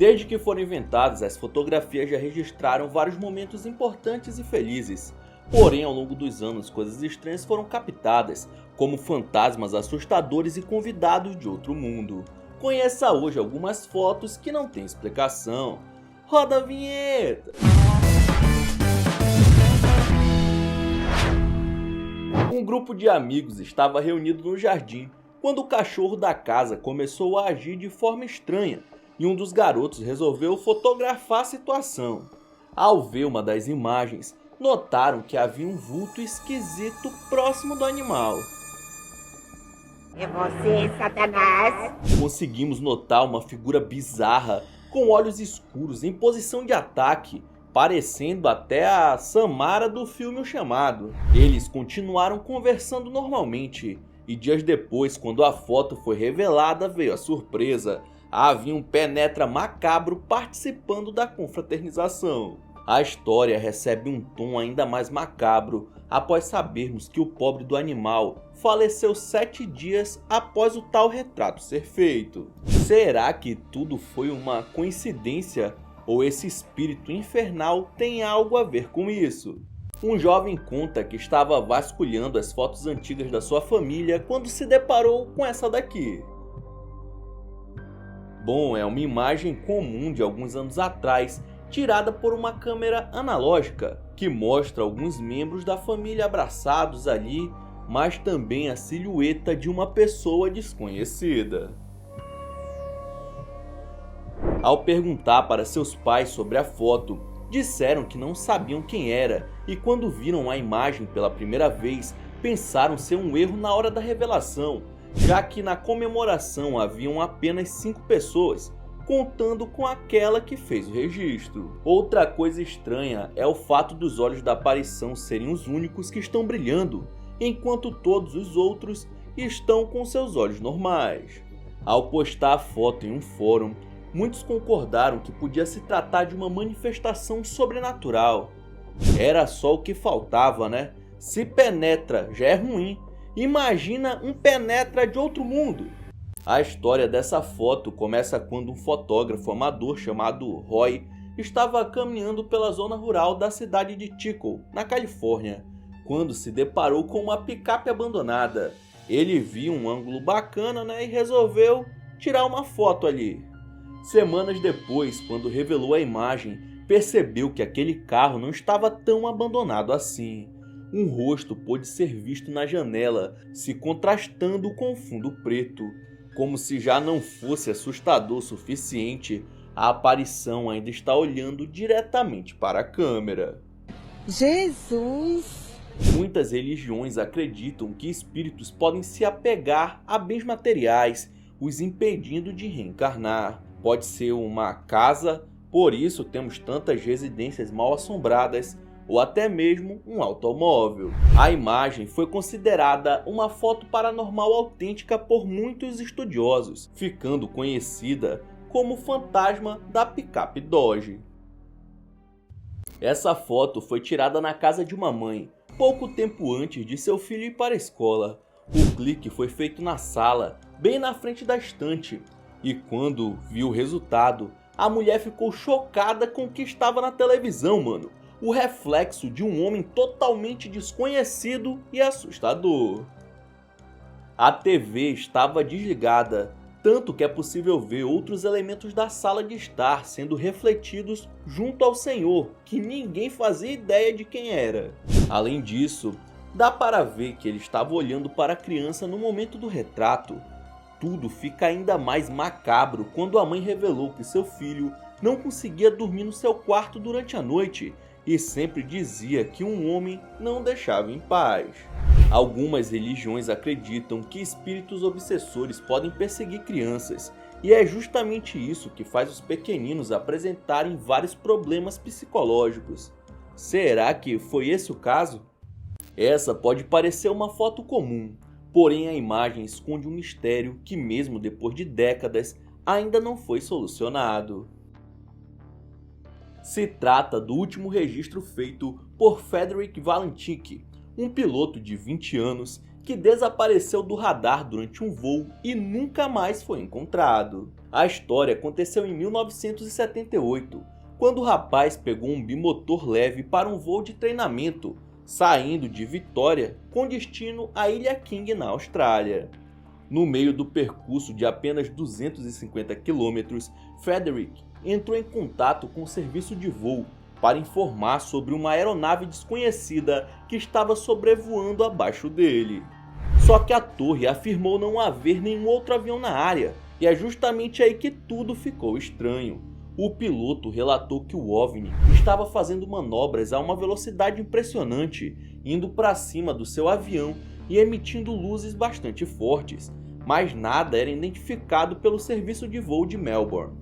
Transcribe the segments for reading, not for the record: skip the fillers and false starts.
Desde que foram inventadas, as fotografias já registraram vários momentos importantes e felizes. Porém, ao longo dos anos, coisas estranhas foram captadas, como fantasmas assustadores e convidados de outro mundo. Conheça hoje algumas fotos que não têm explicação. Roda a vinheta! Um grupo de amigos estava reunido no jardim, quando o cachorro da casa começou a agir de forma estranha, e um dos garotos resolveu fotografar a situação. Ao ver uma das imagens, notaram que havia um vulto esquisito próximo do animal. É você, Satanás? Conseguimos notar uma figura bizarra, com olhos escuros em posição de ataque, parecendo até a Samara do filme O Chamado. Eles continuaram conversando normalmente, e dias depois, quando a foto foi revelada, veio a surpresa. Havia um penetra macabro participando da confraternização. A história recebe um tom ainda mais macabro após sabermos que o pobre do animal faleceu 7 dias após o tal retrato ser feito. Será que tudo foi uma coincidência ou esse espírito infernal tem algo a ver com isso? Um jovem conta que estava vasculhando as fotos antigas da sua família quando se deparou com essa daqui. Bom, é uma imagem comum de alguns anos atrás, tirada por uma câmera analógica, que mostra alguns membros da família abraçados ali, mas também a silhueta de uma pessoa desconhecida. Ao perguntar para seus pais sobre a foto, disseram que não sabiam quem era e quando viram a imagem pela primeira vez, pensaram ser um erro na hora da revelação, já que na comemoração haviam apenas 5 pessoas, contando com aquela que fez o registro. Outra coisa estranha é o fato dos olhos da aparição serem os únicos que estão brilhando, enquanto todos os outros estão com seus olhos normais. Ao postar a foto em um fórum, muitos concordaram que podia se tratar de uma manifestação sobrenatural. Era só o que faltava, né? Se penetra já é ruim, imagina um penetra de outro mundo. A história dessa foto começa quando um fotógrafo amador chamado Roy estava caminhando pela zona rural da cidade de Tickle, na Califórnia, quando se deparou com uma picape abandonada. Ele viu um ângulo bacana, né, e resolveu tirar uma foto ali. Semanas depois, quando revelou a imagem, percebeu que aquele carro não estava tão abandonado assim. Um rosto pôde ser visto na janela, se contrastando com o fundo preto. Como se já não fosse assustador o suficiente, a aparição ainda está olhando diretamente para a câmera. Jesus! Muitas religiões acreditam que espíritos podem se apegar a bens materiais, os impedindo de reencarnar. Pode ser uma casa, por isso temos tantas residências mal assombradas, ou até mesmo um automóvel. A imagem foi considerada uma foto paranormal autêntica por muitos estudiosos, ficando conhecida como o fantasma da picape Dodge. Essa foto foi tirada na casa de uma mãe, pouco tempo antes de seu filho ir para a escola. O clique foi feito na sala, bem na frente da estante, e quando viu o resultado, a mulher ficou chocada com o que estava na televisão, mano. O reflexo de um homem totalmente desconhecido e assustador. A TV estava desligada, tanto que é possível ver outros elementos da sala de estar sendo refletidos junto ao senhor, que ninguém fazia ideia de quem era. Além disso, dá para ver que ele estava olhando para a criança no momento do retrato. Tudo fica ainda mais macabro quando a mãe revelou que seu filho não conseguia dormir no seu quarto durante a noite e sempre dizia que um homem não deixava em paz. Algumas religiões acreditam que espíritos obsessores podem perseguir crianças, e é justamente isso que faz os pequeninos apresentarem vários problemas psicológicos. Será que foi esse o caso? Essa pode parecer uma foto comum, porém a imagem esconde um mistério que mesmo depois de décadas ainda não foi solucionado. Se trata do último registro feito por Frederick Valentich, um piloto de 20 anos que desapareceu do radar durante um voo e nunca mais foi encontrado. A história aconteceu em 1978, quando o rapaz pegou um bimotor leve para um voo de treinamento, saindo de Vitória com destino à Ilha King, na Austrália. No meio do percurso de apenas 250 km, Frederick entrou em contato com o serviço de voo para informar sobre uma aeronave desconhecida que estava sobrevoando abaixo dele. Só que a torre afirmou não haver nenhum outro avião na área, e é justamente aí que tudo ficou estranho. O piloto relatou que o OVNI estava fazendo manobras a uma velocidade impressionante, indo para cima do seu avião e emitindo luzes bastante fortes, mas nada era identificado pelo serviço de voo de Melbourne.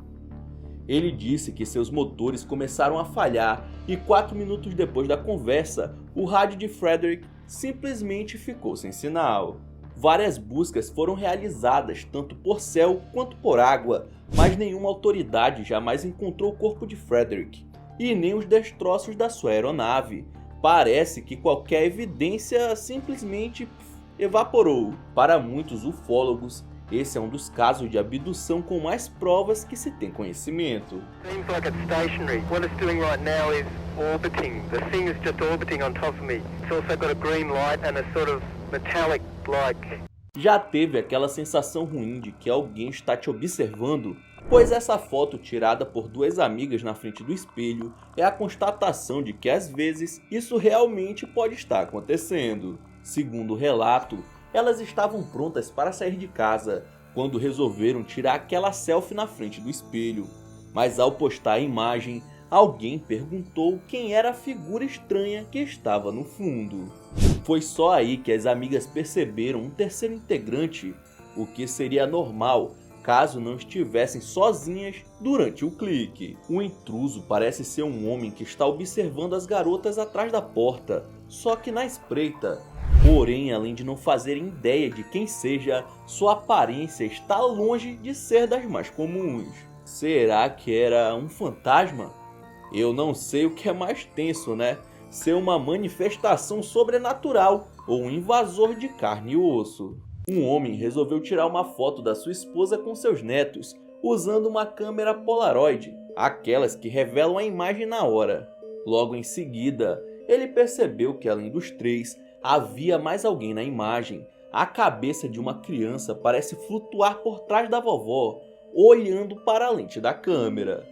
Ele disse que seus motores começaram a falhar e 4 minutos depois da conversa, o rádio de Frederick simplesmente ficou sem sinal. Várias buscas foram realizadas tanto por céu quanto por água, mas nenhuma autoridade jamais encontrou o corpo de Frederick e nem os destroços da sua aeronave. Parece que qualquer evidência simplesmente evaporou. Para muitos ufólogos, esse é um dos casos de abdução com mais provas que se tem conhecimento. Seems like it's stationary. What it's doing right now is orbiting. The thing is just orbiting on top of me. It's also got a green light and a sort of metallic like. Já teve aquela sensação ruim de que alguém está te observando? Pois essa foto tirada por duas amigas na frente do espelho é a constatação de que às vezes isso realmente pode estar acontecendo. Segundo o relato, elas estavam prontas para sair de casa quando resolveram tirar aquela selfie na frente do espelho. Mas ao postar a imagem, alguém perguntou quem era a figura estranha que estava no fundo. Foi só aí que as amigas perceberam um terceiro integrante, o que seria normal caso não estivessem sozinhas durante o clique. O intruso parece ser um homem que está observando as garotas atrás da porta, só que na espreita. Porém, além de não fazerem ideia de quem seja, sua aparência está longe de ser das mais comuns. Será que era um fantasma? Eu não sei o que é mais tenso, né? Ser uma manifestação sobrenatural ou um invasor de carne e osso. Um homem resolveu tirar uma foto da sua esposa com seus netos, usando uma câmera Polaroid, aquelas que revelam a imagem na hora. Logo em seguida, ele percebeu que além dos três, havia mais alguém na imagem. A cabeça de uma criança parece flutuar por trás da vovó, olhando para a lente da câmera.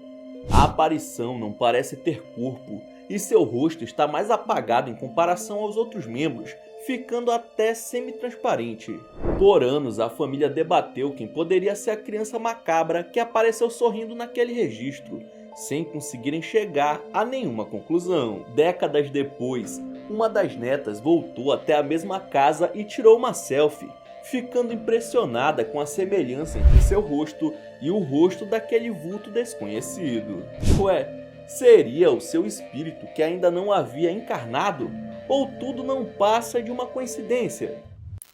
A aparição não parece ter corpo e seu rosto está mais apagado em comparação aos outros membros, ficando até semi-transparente. Por anos, a família debateu quem poderia ser a criança macabra que apareceu sorrindo naquele registro, sem conseguirem chegar a nenhuma conclusão. Décadas depois, uma das netas voltou até a mesma casa e tirou uma selfie, ficando impressionada com a semelhança entre seu rosto e o rosto daquele vulto desconhecido. Ué, seria o seu espírito que ainda não havia encarnado? Ou tudo não passa de uma coincidência?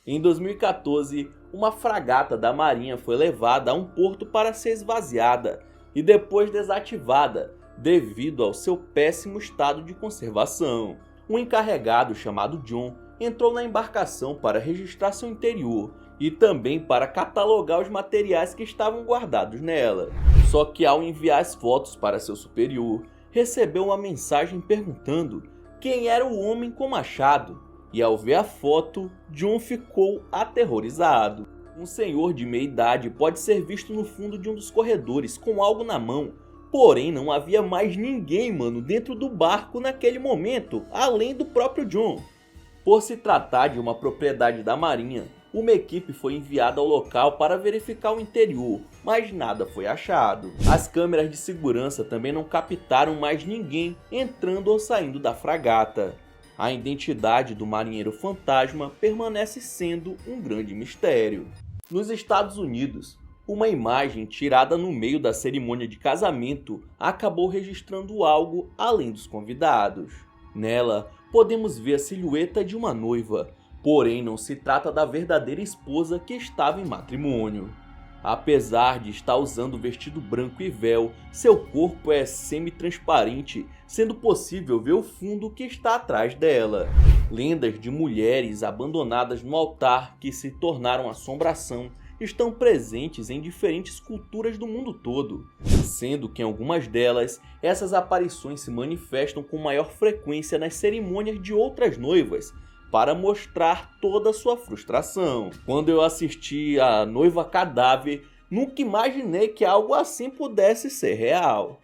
Em 2014, uma fragata da Marinha foi levada a um porto para ser esvaziada e depois desativada devido ao seu péssimo estado de conservação. Um encarregado chamado John entrou na embarcação para registrar seu interior e também para catalogar os materiais que estavam guardados nela. Só que ao enviar as fotos para seu superior, recebeu uma mensagem perguntando quem era o homem com machado, e ao ver a foto, John ficou aterrorizado. Um senhor de meia idade pode ser visto no fundo de um dos corredores com algo na mão, porém não havia mais ninguém, dentro do barco naquele momento, além do próprio John. Por se tratar de uma propriedade da Marinha, uma equipe foi enviada ao local para verificar o interior, mas nada foi achado. As câmeras de segurança também não captaram mais ninguém entrando ou saindo da fragata. A identidade do marinheiro fantasma permanece sendo um grande mistério. Nos Estados Unidos, uma imagem tirada no meio da cerimônia de casamento acabou registrando algo além dos convidados. Nela, podemos ver a silhueta de uma noiva, porém não se trata da verdadeira esposa que estava em matrimônio. Apesar de estar usando vestido branco e véu, seu corpo é semi-transparente, sendo possível ver o fundo que está atrás dela. Lendas de mulheres abandonadas no altar que se tornaram assombração estão presentes em diferentes culturas do mundo todo, sendo que em algumas delas, essas aparições se manifestam com maior frequência nas cerimônias de outras noivas, para mostrar toda a sua frustração. Quando eu assisti a Noiva Cadáver, nunca imaginei que algo assim pudesse ser real.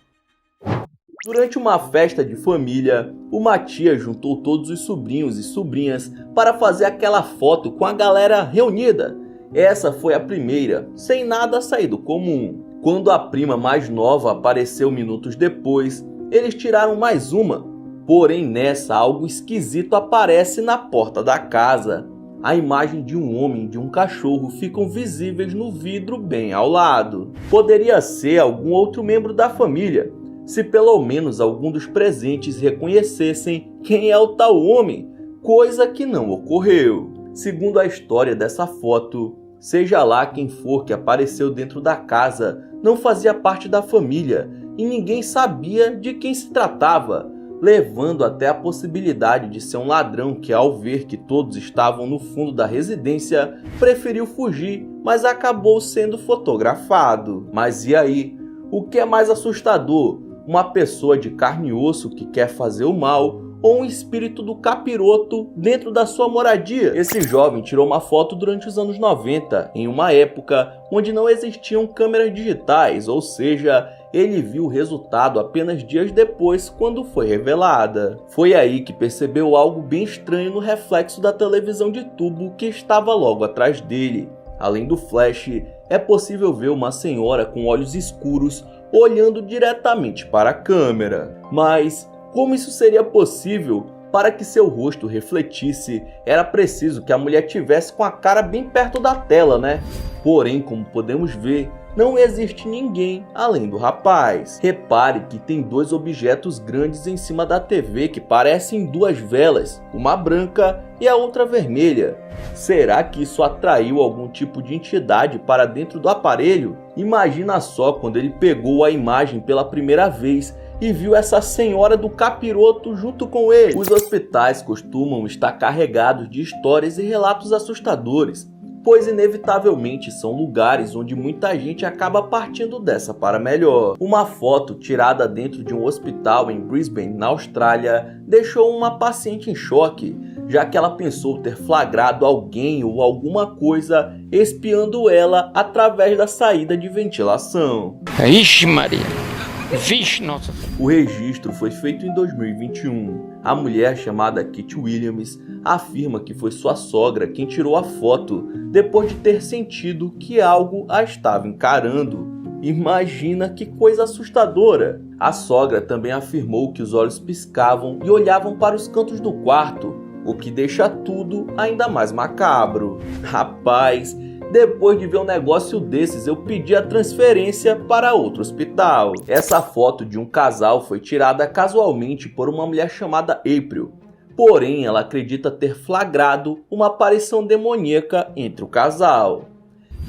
Durante uma festa de família, uma tia juntou todos os sobrinhos e sobrinhas para fazer aquela foto com a galera reunida. Essa foi a primeira, sem nada sair do comum. Quando a prima mais nova apareceu minutos depois, eles tiraram mais uma. Porém, nessa, algo esquisito aparece na porta da casa. A imagem de um homem e de um cachorro ficam visíveis no vidro bem ao lado. Poderia ser algum outro membro da família, se pelo menos algum dos presentes reconhecessem quem é o tal homem, coisa que não ocorreu. Segundo a história dessa foto, seja lá quem for que apareceu dentro da casa, não fazia parte da família e ninguém sabia de quem se tratava, levando até a possibilidade de ser um ladrão que, ao ver que todos estavam no fundo da residência, preferiu fugir, mas acabou sendo fotografado. Mas e aí? O que é mais assustador? Uma pessoa de carne e osso que quer fazer o mal ou um espírito do capiroto dentro da sua moradia? Esse jovem tirou uma foto durante os anos 90, em uma época onde não existiam câmeras digitais, ou seja, ele viu o resultado apenas dias depois, quando foi revelada. Foi aí que percebeu algo bem estranho no reflexo da televisão de tubo que estava logo atrás dele. Além do flash, é possível ver uma senhora com olhos escuros olhando diretamente para a câmera. Mas como isso seria possível? Para que seu rosto refletisse, era preciso que a mulher tivesse com a cara bem perto da tela, né? Porém, como podemos ver, não existe ninguém além do rapaz. Repare que tem dois objetos grandes em cima da TV que parecem duas velas, uma branca e a outra vermelha. Será que isso atraiu algum tipo de entidade para dentro do aparelho? Imagina só quando ele pegou a imagem pela primeira vez e viu essa senhora do capiroto junto com ele. Os hospitais costumam estar carregados de histórias e relatos assustadores, pois inevitavelmente são lugares onde muita gente acaba partindo dessa para melhor. Uma foto tirada dentro de um hospital em Brisbane, na Austrália, deixou uma paciente em choque, já que ela pensou ter flagrado alguém ou alguma coisa espiando ela através da saída de ventilação. Ixi, Maria! Vixe, nossa! O registro foi feito em 2021. A mulher, chamada Kitty Williams, afirma que foi sua sogra quem tirou a foto, depois de ter sentido que algo a estava encarando. Imagina que coisa assustadora! A sogra também afirmou que os olhos piscavam e olhavam para os cantos do quarto, o que deixa tudo ainda mais macabro. Rapaz, depois de ver um negócio desses, eu pedi a transferência para outro hospital. Essa foto de um casal foi tirada casualmente por uma mulher chamada April. Porém, ela acredita ter flagrado uma aparição demoníaca entre o casal.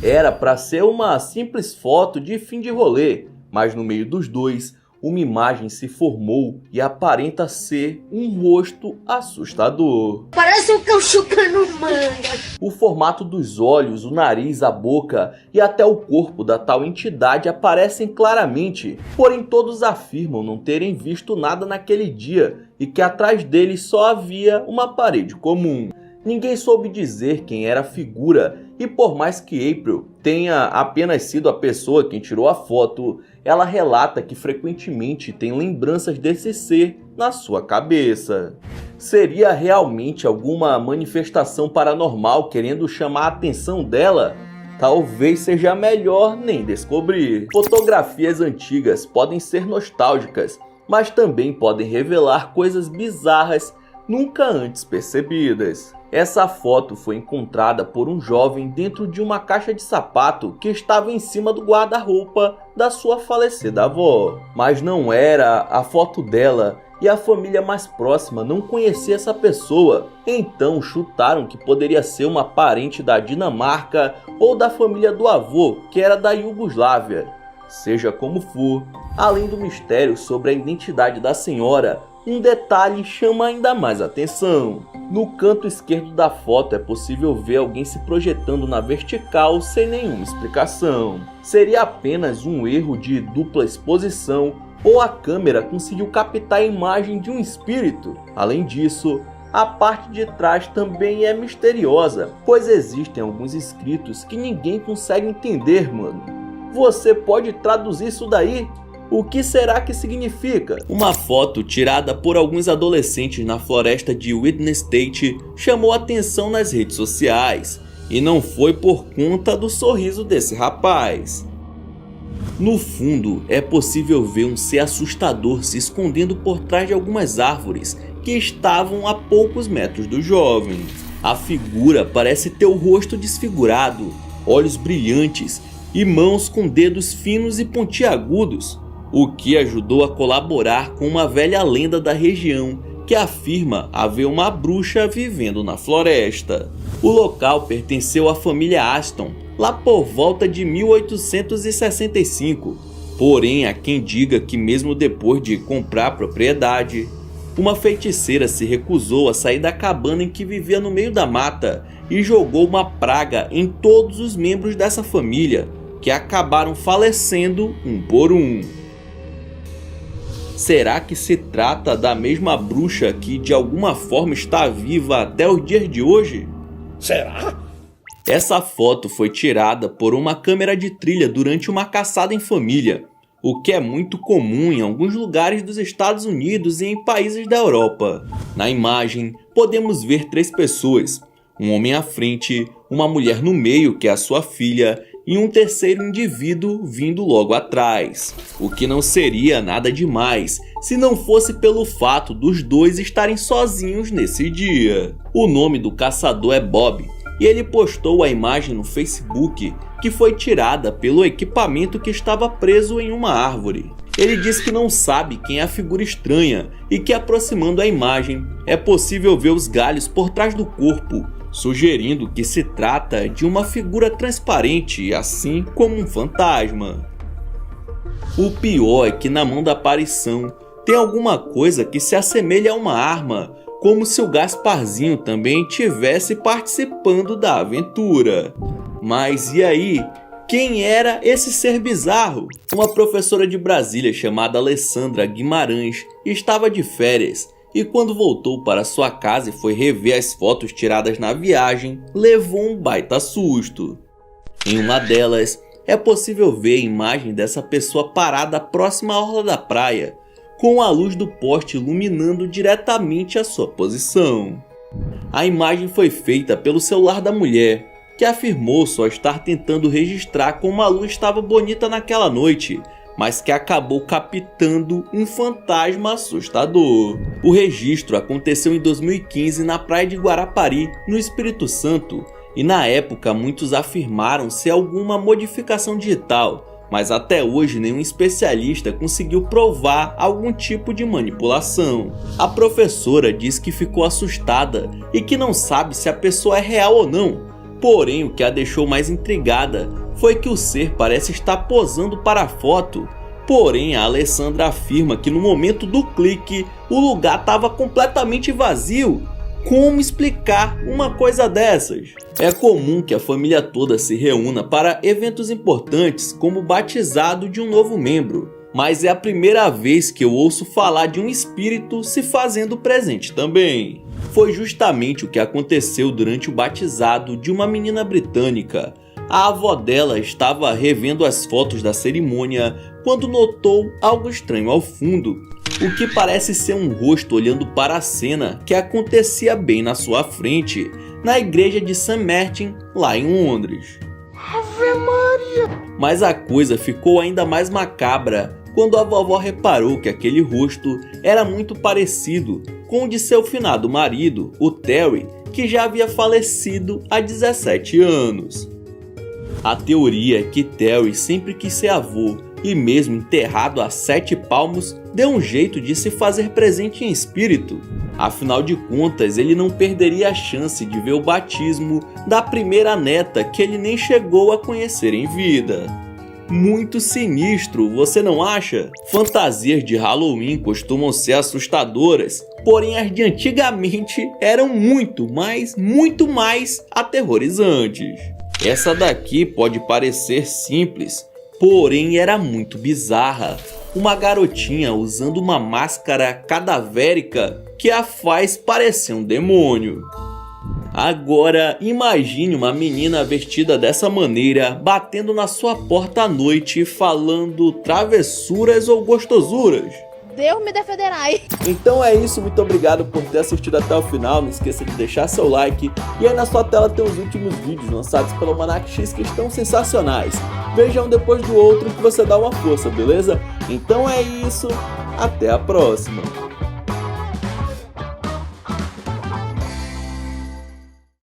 Era para ser uma simples foto de fim de rolê, mas no meio dos dois, uma imagem se formou e aparenta ser um rosto assustador. Parece um cão chupando manga. O formato dos olhos, o nariz, a boca e até o corpo da tal entidade aparecem claramente, porém todos afirmam não terem visto nada naquele dia e que atrás deles só havia uma parede comum. Ninguém soube dizer quem era a figura e por mais que April tenha apenas sido a pessoa quem tirou a foto, ela relata que frequentemente tem lembranças desse ser na sua cabeça. Seria realmente alguma manifestação paranormal querendo chamar a atenção dela? Talvez seja melhor nem descobrir. Fotografias antigas podem ser nostálgicas, mas também podem revelar coisas bizarras nunca antes percebidas. Essa foto foi encontrada por um jovem dentro de uma caixa de sapato que estava em cima do guarda-roupa da sua falecida avó. Mas não era a foto dela e a família mais próxima não conhecia essa pessoa. Então chutaram que poderia ser uma parente da Dinamarca ou da família do avô, que era da Iugoslávia. Seja como for, além do mistério sobre a identidade da senhora, um detalhe chama ainda mais atenção. No canto esquerdo da foto é possível ver alguém se projetando na vertical sem nenhuma explicação. Seria apenas um erro de dupla exposição ou a câmera conseguiu captar a imagem de um espírito? Além disso, a parte de trás também é misteriosa, pois existem alguns escritos que ninguém consegue entender, mano. Você pode traduzir isso daí? O que será que significa? Uma foto tirada por alguns adolescentes na floresta de Witness State chamou atenção nas redes sociais, e não foi por conta do sorriso desse rapaz. No fundo, é possível ver um ser assustador se escondendo por trás de algumas árvores que estavam a poucos metros do jovem. A figura parece ter o rosto desfigurado, olhos brilhantes e mãos com dedos finos e pontiagudos, o que ajudou a colaborar com uma velha lenda da região que afirma haver uma bruxa vivendo na floresta. O local pertenceu à família Aston lá por volta de 1865, porém há quem diga que mesmo depois de comprar a propriedade, uma feiticeira se recusou a sair da cabana em que vivia no meio da mata e jogou uma praga em todos os membros dessa família, que acabaram falecendo um por um. Será que se trata da mesma bruxa que de alguma forma está viva até os dias de hoje? Será? Essa foto foi tirada por uma câmera de trilha durante uma caçada em família, o que é muito comum em alguns lugares dos Estados Unidos e em países da Europa. Na imagem, podemos ver 3 pessoas, um homem à frente, uma mulher no meio, que é a sua filha, e um terceiro indivíduo vindo logo atrás, o que não seria nada demais se não fosse pelo fato dos dois estarem sozinhos nesse dia. O nome do caçador é Bob, e ele postou a imagem no Facebook que foi tirada pelo equipamento que estava preso em uma árvore. Ele diz que não sabe quem é a figura estranha e que, aproximando a imagem, é possível ver os galhos por trás do corpo, sugerindo que se trata de uma figura transparente, assim como um fantasma. O pior é que na mão da aparição tem alguma coisa que se assemelha a uma arma, como se o Gasparzinho também estivesse participando da aventura. Mas e aí? Quem era esse ser bizarro? Uma professora de Brasília chamada Alessandra Guimarães estava de férias e, quando voltou para sua casa e foi rever as fotos tiradas na viagem, levou um baita susto. Em uma delas, é possível ver a imagem dessa pessoa parada próxima à orla da praia, com a luz do poste iluminando diretamente a sua posição. A imagem foi feita pelo celular da mulher, que afirmou só estar tentando registrar como a luz estava bonita naquela noite, mas que acabou captando um fantasma assustador. O registro aconteceu em 2015 na praia de Guarapari, no Espírito Santo, e na época muitos afirmaram ser alguma modificação digital, mas até hoje nenhum especialista conseguiu provar algum tipo de manipulação. A professora diz que ficou assustada e que não sabe se a pessoa é real ou não, porém o que a deixou mais intrigada foi que o ser parece estar posando para a foto, porém a Alessandra afirma que no momento do clique o lugar estava completamente vazio. Como explicar uma coisa dessas? É comum que a família toda se reúna para eventos importantes como o batizado de um novo membro, mas é a primeira vez que eu ouço falar de um espírito se fazendo presente também. Foi justamente o que aconteceu durante o batizado de uma menina britânica. A avó dela estava revendo as fotos da cerimônia quando notou algo estranho ao fundo, o que parece ser um rosto olhando para a cena que acontecia bem na sua frente, na igreja de St. Martin, lá em Londres. Ave Maria! Mas a coisa ficou ainda mais macabra quando a vovó reparou que aquele rosto era muito parecido com o de seu finado marido, o Terry, que já havia falecido há 17 anos. A teoria é que Terry sempre quis ser avô e, mesmo enterrado a 7 palmos, deu um jeito de se fazer presente em espírito. Afinal de contas, ele não perderia a chance de ver o batismo da primeira neta que ele nem chegou a conhecer em vida. muito sinistro, você não acha? Fantasias de Halloween costumam ser assustadoras, porém as de antigamente eram muito mais aterrorizantes. Essa daqui pode parecer simples, porém era muito bizarra. Uma garotinha usando uma máscara cadavérica que a faz parecer um demônio. Agora imagine uma menina vestida dessa maneira batendo na sua porta à noite falando travessuras ou gostosuras. Deus me defenderai. Então é isso, muito obrigado por ter assistido até o final, não esqueça de deixar seu like e aí na sua tela tem os últimos vídeos lançados pelo Almanac X que estão sensacionais. Veja um depois do outro que você dá uma força, beleza? Então é isso, até a próxima!